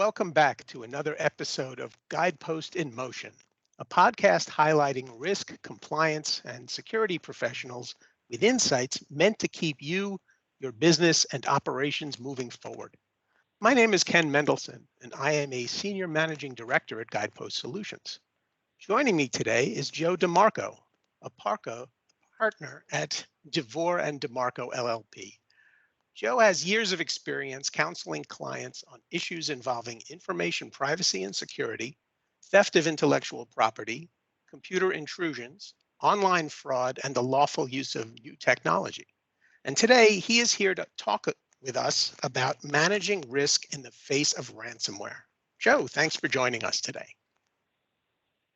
welcome back to another episode of Guidepost in Motion, a podcast highlighting risk, compliance, and security professionals with insights meant to keep you, your business, and operations moving forward. My name is Ken Mendelson, and I am a Senior Managing Director at Guidepost Solutions. Joining me today is Joe DeMarco, a partner at Devore DeMarco LLP. Joe has years of experience counseling clients on issues involving information privacy and security, theft of intellectual property, computer intrusions, online fraud, and the lawful use of new technology. And today he is here to talk with us about managing risk in the face of ransomware. Joe, thanks for joining us today.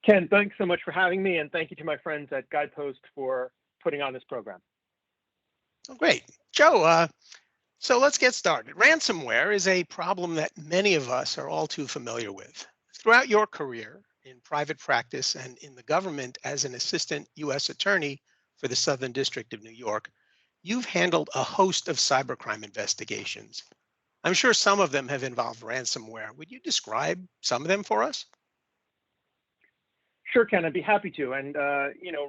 Ken, thanks so much for having me, and thank you to my friends at Guidepost for putting on this program. Oh, great. Joe, so let's get started. Ransomware is a problem that many of us are all too familiar with. Throughout your career in private practice and in the government as an assistant U.S. attorney for the Southern District of New York, you've handled a host of cybercrime investigations. I'm sure some of them have involved ransomware. Would you describe some of them for us? Sure, Ken, I'd be happy to. And,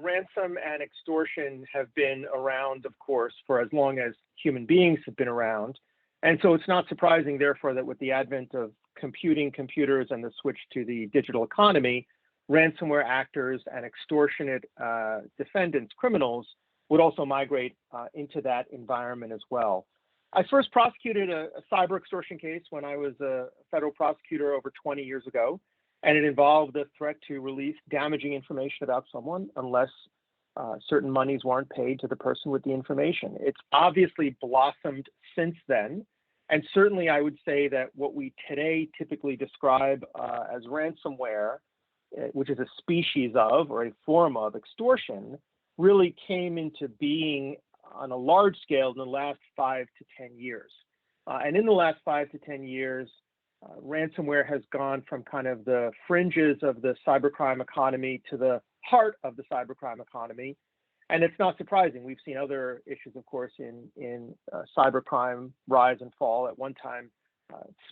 ransom and extortion have been around, of course, for as long as human beings have been around. And so it's not surprising, therefore, that with the advent of computers and the switch to the digital economy, ransomware actors and extortionate defendants, criminals, would also migrate into that environment as well. I first prosecuted a cyber extortion case when I was a federal prosecutor over 20 years ago. And it involved the threat to release damaging information about someone unless certain monies weren't paid to the person with the information. It's obviously blossomed since then. And certainly I would say that what we today typically describe as ransomware, which is a species of or a form of extortion, really came into being on a large scale in the last 5 to 10 years. And in the last 5 to 10 years, ransomware has gone from kind of the fringes of the cybercrime economy to the heart of the cybercrime economy. And it's not surprising. We've seen other issues, of course, in cybercrime rise and fall. At one time,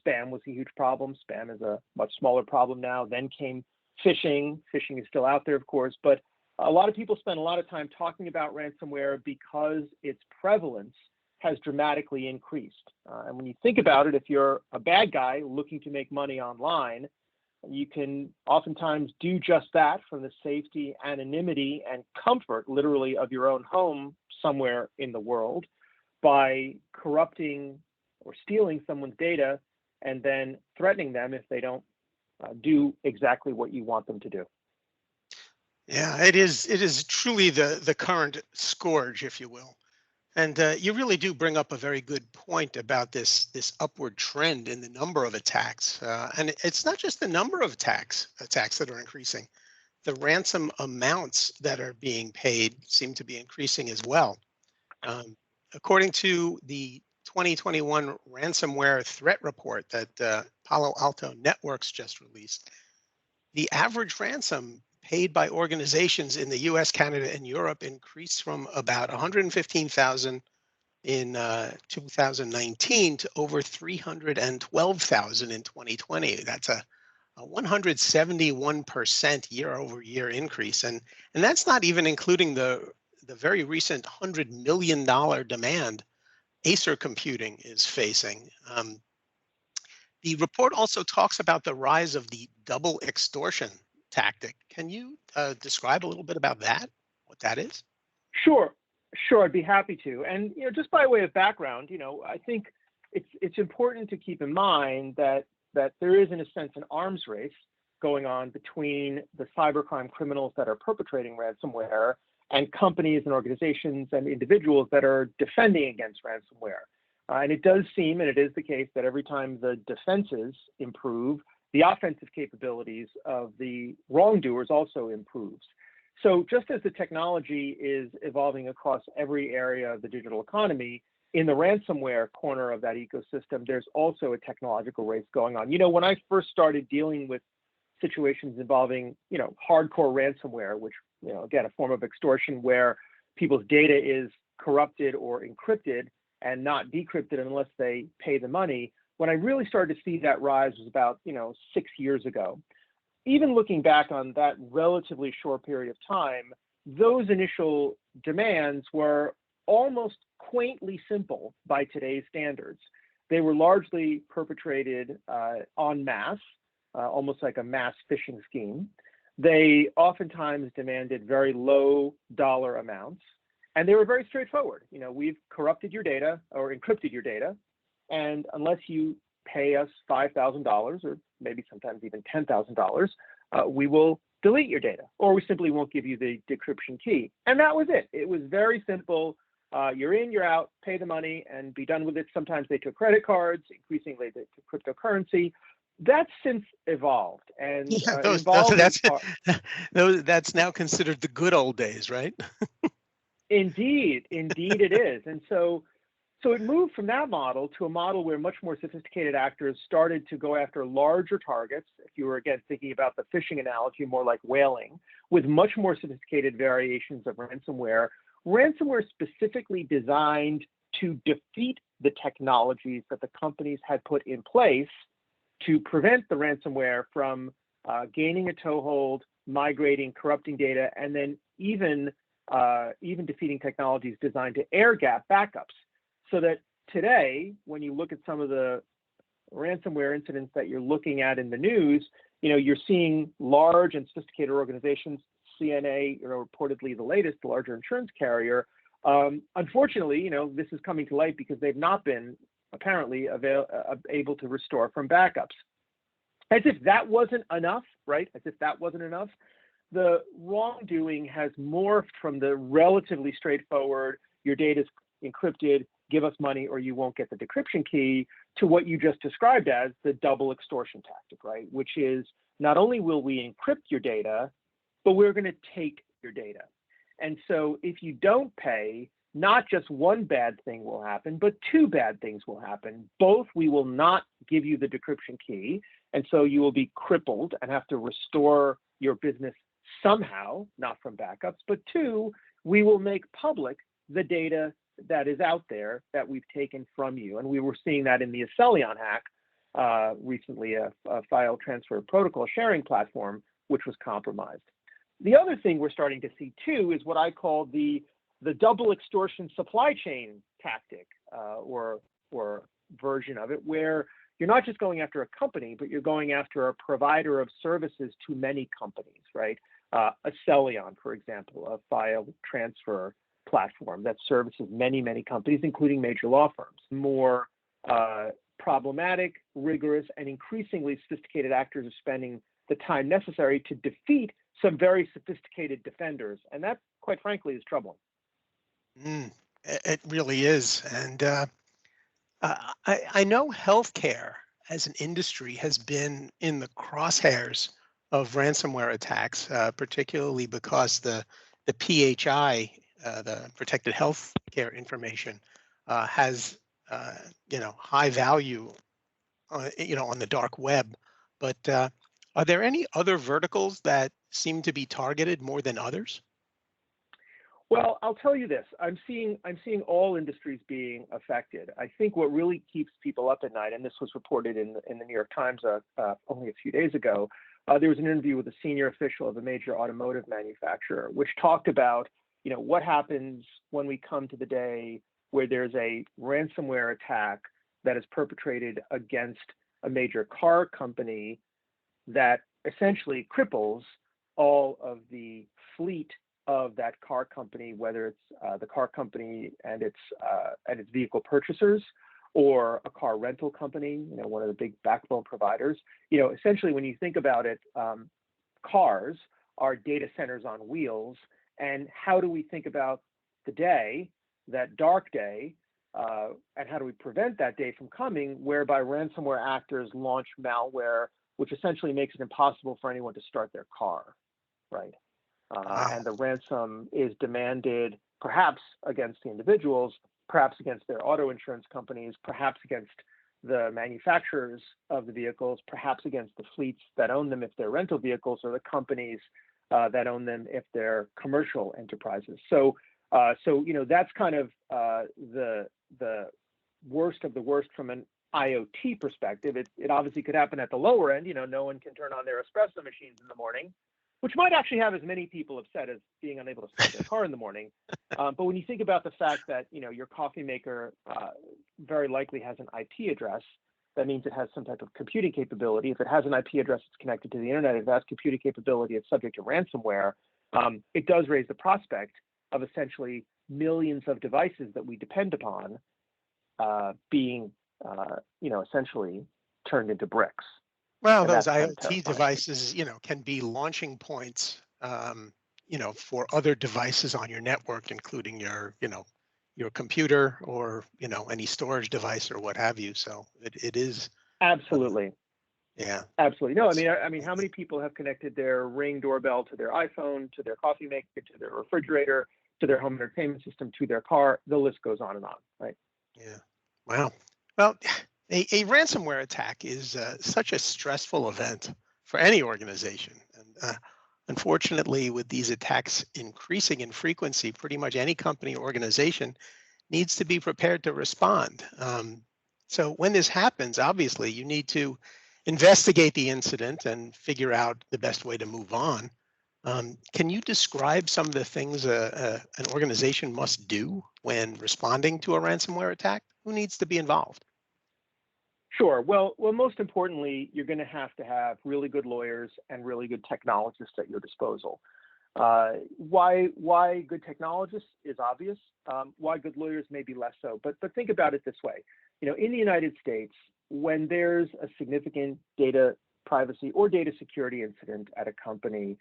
spam was a huge problem. Spam is a much smaller problem now. Then came phishing. Phishing is still out there, of course. But a lot of people spend a lot of time talking about ransomware because its prevalence has dramatically increased. And when you think about it, if you're a bad guy looking to make money online, you can oftentimes do just that from the safety, anonymity, and comfort, literally, of your own home somewhere in the world by corrupting or stealing someone's data and then threatening them if they don't do exactly what you want them to do. Yeah, it is truly the current scourge, if you will. And you really do bring up a very good point about this upward trend in the number of attacks. And it's not just the number of attacks that are increasing. The ransom amounts that are being paid seem to be increasing as well. According to the 2021 ransomware threat report that Palo Alto Networks just released, the average ransom paid by organizations in the US, Canada, and Europe increased from about 115,000 in 2019 to over 312,000 in 2020. That's a 171% year-over-year increase. And that's not even including the very recent $100 million demand Acer Computing is facing. The report also talks about the rise of the double extortion tactic. Can you describe a little bit about that, what that is? Sure, I'd be happy to. And just by way of background, I think it's important to keep in mind that there is, in a sense, an arms race going on between the cybercrime criminals that are perpetrating ransomware and companies and organizations and individuals that are defending against ransomware. And it does seem, and it is the case, that every time the defenses improve, the offensive capabilities of the wrongdoers also improves. So just as the technology is evolving across every area of the digital economy, in the ransomware corner of that ecosystem, there's also a technological race going on. When I first started dealing with situations involving, hardcore ransomware, which, again, a form of extortion where people's data is corrupted or encrypted and not decrypted unless they pay the money, when I really started to see that rise was about 6 years ago. Even looking back on that relatively short period of time, those initial demands were almost quaintly simple by today's standards. They were largely perpetrated en masse, almost like a mass phishing scheme. They oftentimes demanded very low dollar amounts, and they were very straightforward. We've corrupted your data or encrypted your data, and unless you pay us $5,000 or maybe sometimes even $10,000, we will delete your data, or we simply won't give you the decryption key. And that was it. It was very simple. You're in, you're out, pay the money, and be done with it. Sometimes they took credit cards, increasingly they took cryptocurrency. That's since evolved, and that's now considered the good old days, right? Indeed it is. And so it moved from that model to a model where much more sophisticated actors started to go after larger targets. If you were, again, thinking about the phishing analogy, more like whaling, with much more sophisticated variations of ransomware. Ransomware specifically designed to defeat the technologies that the companies had put in place to prevent the ransomware from gaining a toehold, migrating, corrupting data, and then even defeating technologies designed to air gap backups. So that today, when you look at some of the ransomware incidents that you're looking at in the news, you're seeing large and sophisticated organizations, CNA, reportedly the latest, the larger insurance carrier. Unfortunately, this is coming to light because they've not been apparently able to restore from backups. As if that wasn't enough, right? As if that wasn't enough, the wrongdoing has morphed from the relatively straightforward, your data's encrypted, give us money or you won't get the decryption key, to what you just described as the double extortion tactic, right? Which is, not only will we encrypt your data, but we're going to take your data. And so if you don't pay, not just one bad thing will happen, but two bad things will happen. Both, we will not give you the decryption key, and so you will be crippled and have to restore your business somehow, not from backups, but two, we will make public the data that is out there that we've taken from you. And we were seeing that in the Acelion hack recently, a file transfer protocol sharing platform, which was compromised. The other thing we're starting to see too is what I call the double extortion supply chain tactic or version of it, where you're not just going after a company, but you're going after a provider of services to many companies, right? Acelion, for example, a file transfer platform that services many, many companies, including major law firms. More problematic, rigorous, and increasingly sophisticated actors are spending the time necessary to defeat some very sophisticated defenders. And that, quite frankly, is troubling. It really is. And I know healthcare as an industry has been in the crosshairs of ransomware attacks, particularly because the PHI, the protected health care information, has high value, on the dark web. But are there any other verticals that seem to be targeted more than others? Well, I'll tell you this. I'm seeing all industries being affected. I think what really keeps people up at night, and this was reported in the New York Times only a few days ago, there was an interview with a senior official of a major automotive manufacturer, which talked about, what happens when we come to the day where there's a ransomware attack that is perpetrated against a major car company that essentially cripples all of the fleet of that car company, whether it's the car company and its vehicle purchasers, or a car rental company, one of the big backbone providers. Essentially, when you think about it, cars are data centers on wheels. And how do we think about the day, that dark day, and how do we prevent that day from coming, whereby ransomware actors launch malware, which essentially makes it impossible for anyone to start their car, right? And the ransom is demanded perhaps against the individuals, perhaps against their auto insurance companies, perhaps against the manufacturers of the vehicles, perhaps against the fleets that own them if they're rental vehicles, or the companies that own them if they're commercial enterprises. So that's kind of the worst of the worst from an IoT perspective, it obviously could happen at the lower end. No one can turn on their espresso machines in the morning, which might actually have as many people upset as being unable to start their car in the morning. But when you think about the fact that your coffee maker very likely has an IP address, that means it has some type of computing capability. If it has an IP address, it's connected to the internet. If it has computing capability, it's subject to ransomware. It does raise the prospect of essentially millions of devices that we depend upon being, essentially turned into bricks. Well, And those that's kind of IoT terrifying. devices, can be launching points, for other devices on your network, including your computer or, any storage device or what have you. So it is, Absolutely. yeah. Absolutely. No, It's, I mean, how many people have connected their Ring doorbell to their iPhone, to their coffee maker, to their refrigerator, to their home entertainment system, to their car? The list goes on, right? yeah. Wow. Well, a ransomware attack is such a stressful event for any organization. And unfortunately, with these attacks increasing in frequency, pretty much any company or organization needs to be prepared to respond. So when this happens, obviously, you need to investigate the incident and figure out the best way to move on. Can you describe some of the things an organization must do when responding to a ransomware attack? Who needs to be involved? Sure. Well, most importantly, you're going to have really good lawyers and really good technologists at your disposal. Why good technologists is obvious. Why good lawyers may be less so. But think about it this way. In the United States, when there's a significant data privacy or data security incident at a company,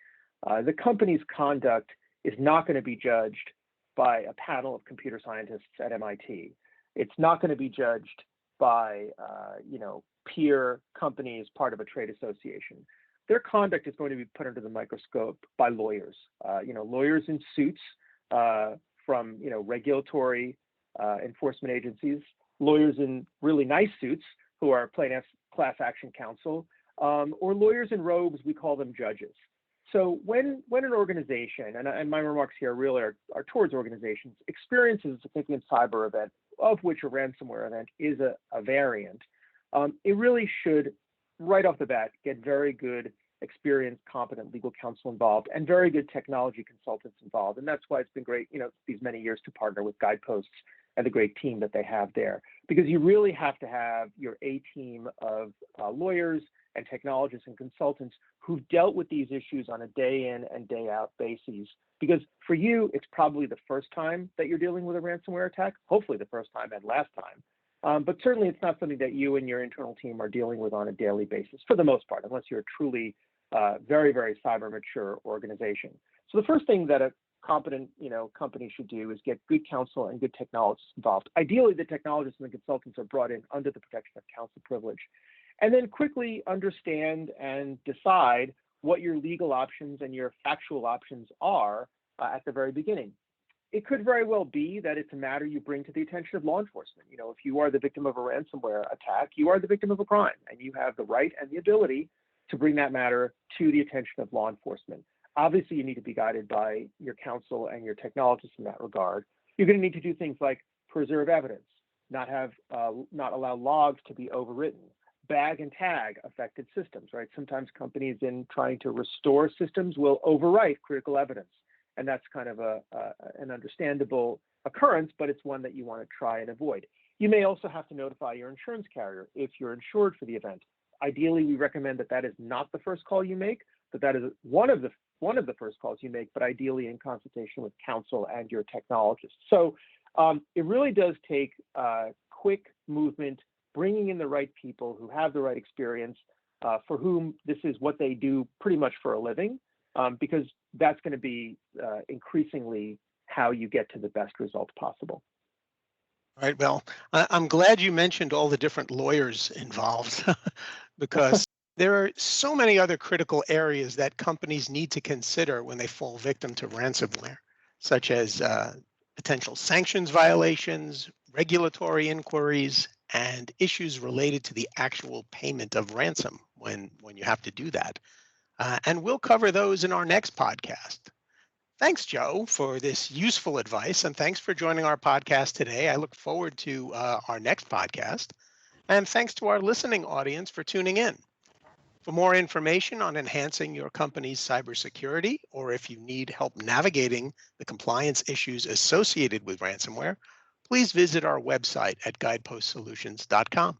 the company's conduct is not going to be judged by a panel of computer scientists at MIT. It's not going to be judged by peer companies, part of a trade association. Their conduct is going to be put under the microscope by lawyers. Lawyers in suits from regulatory enforcement agencies, lawyers in really nice suits who are plaintiffs, class action counsel, or lawyers in robes. We call them judges. So when an organization, and my remarks here really are towards organizations, experiences a significant cyber event, of which a ransomware event is a variant, it really should, right off the bat, get very good, experienced, competent legal counsel involved and very good technology consultants involved. And that's why it's been great, these many years to partner with Guidepost and the great team that they have there, because you really have to have your A team of lawyers and technologists and consultants who've dealt with these issues on a day in and day out basis. Because for you, it's probably the first time that you're dealing with a ransomware attack, hopefully the first time and last time. But certainly it's not something that you and your internal team are dealing with on a daily basis for the most part, unless you're a truly very, very cyber mature organization. So the first thing that a competent company should do is get good counsel and good technologists involved. Ideally, the technologists and the consultants are brought in under the protection of counsel privilege. And then quickly understand and decide what your legal options and your factual options are at the very beginning. It could very well be that it's a matter you bring to the attention of law enforcement. If you are the victim of a ransomware attack, you are the victim of a crime, and you have the right and the ability to bring that matter to the attention of law enforcement. Obviously, you need to be guided by your counsel and your technologists in that regard. You're going to need to do things like preserve evidence, not allow logs to be overwritten, bag and tag affected systems, right? Sometimes companies, in trying to restore systems, will overwrite critical evidence. And that's kind of an understandable occurrence, but it's one that you want to try and avoid. You may also have to notify your insurance carrier if you're insured for the event. Ideally, we recommend that is not the first call you make, but that is one of the first calls you make, but ideally in consultation with counsel and your technologist. So it really does take quick movement, bringing in the right people who have the right experience, for whom this is what they do pretty much for a living, because that's going to be increasingly how you get to the best result possible. All right. Well, I'm glad you mentioned all the different lawyers involved because there are so many other critical areas that companies need to consider when they fall victim to ransomware, such as potential sanctions violations, regulatory inquiries, and issues related to the actual payment of ransom when you have to do that. And we'll cover those in our next podcast. Thanks, Joe, for this useful advice, and thanks for joining our podcast today. I look forward to our next podcast. And thanks to our listening audience for tuning in. For more information on enhancing your company's cybersecurity, or if you need help navigating the compliance issues associated with ransomware, please visit our website at guidepostsolutions.com.